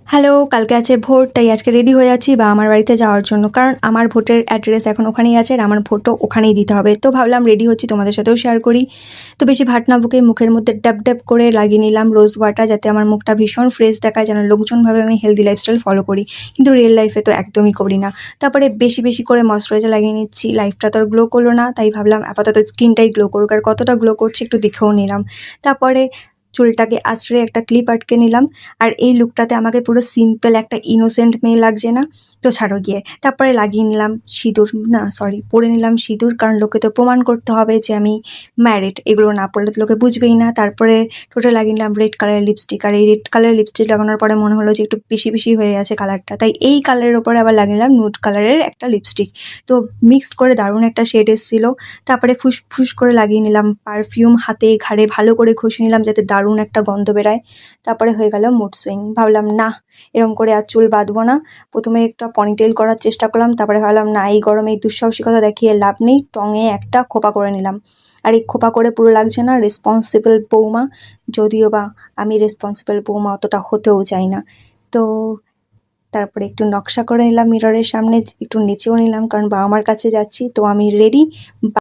Hello, কালকে আছে vote, তাই আজকে রেডি হয়ে যাচ্ছি আমার বাড়িতে যাওয়ার জন্য। কারণ আমার ভোটের অ্যাড্রেস এখন ওখানেই আছে আর আমার ভোটও ওখানেই দিতে হবে। তো ভাবলাম রেডি হচ্ছি, তোমাদের সাথেও শেয়ার করি। তো বেশি ভাট না বকে মুখের মধ্যে ড্যাব ড্যাব করে লাগিয়ে নিলাম রোজ ওয়াটার, যাতে আমার মুখটা ভীষণ ফ্রেশ দেখায়, যেন লোকজন ভাবে আমি হেলদি লাইফস্টাইল ফলো করি। কিন্তু রিয়েল লাইফে তো একদমই করি না। তারপরে বেশি বেশি করে ময়শ্চারাইজার লাগিয়ে নিচ্ছি। লাইফটা তো আর গ্লো করলো না, তাই ভাবলাম আপাতত স্কিনটাই গ্লো করুক। আর কতটা গ্লো করছে একটু দেখেও নিলাম। তারপরে চুলটাকে আঁচড়ে একটা ক্লিপ আটকে নিলাম। আর এই লুকটাতে আমাকে পুরো সিম্পল একটা ইনোসেন্ট মেয়ে লাগছে না? তো ছাড়ো গিয়ে। তারপরে লাগিয়ে নিলাম সিঁদুর, না সরি, পরে নিলাম সিঁদুর, কারণ লোকে তো প্রমাণ করতে হবে যে আমি ম্যারিড। এগুলো না পড়লে তো লোকে বুঝবেই না। তারপরে টোটাল লাগিয়ে নিলাম রেড কালারের লিপস্টিক। আর এই রেড কালারের লিপস্টিক লাগানোর পরে মনে হলো যে একটু বেশি বেশি হয়ে গেছে কালারটা, তাই এই কালারের ওপরে আবার লাগিয়ে নিলাম নুড কালারের একটা লিপস্টিক। তো মিক্সড করে দারুণ একটা শেড এসেছিলো। তারপরে ফুস করে লাগিয়ে নিলাম পারফিউম, হাতে ঘাড়ে ভালো করে ঘষে নিলাম যাতে দারুণ একটা গন্ধ বেরায়। তারপরে হয়ে গেল মুড সুইং। ভাবলাম না, এরম করে আর চুল বাঁধবো না। প্রথমে একটা পনিটেল করার চেষ্টা করলাম, তারপরে ভাবলাম না, এই গরমে এই দুঃসাহসিকতা দেখিয়ে লাভ নেই। টঙে একটা খোপা করে নিলাম। আর এই খোপা করে পুরো লাগছে না রেসপন্সিবল বৌমা, যদিও বা আমি রেসপন্সিবল বৌমা অতটা হতেও চাই না। তো তারপরে একটু নকশা করে নিলাম মিররের সামনে, একটু নেচেও নিলাম, কারণ বাবা মার কাছে যাচ্ছি। তো আমি রেডি।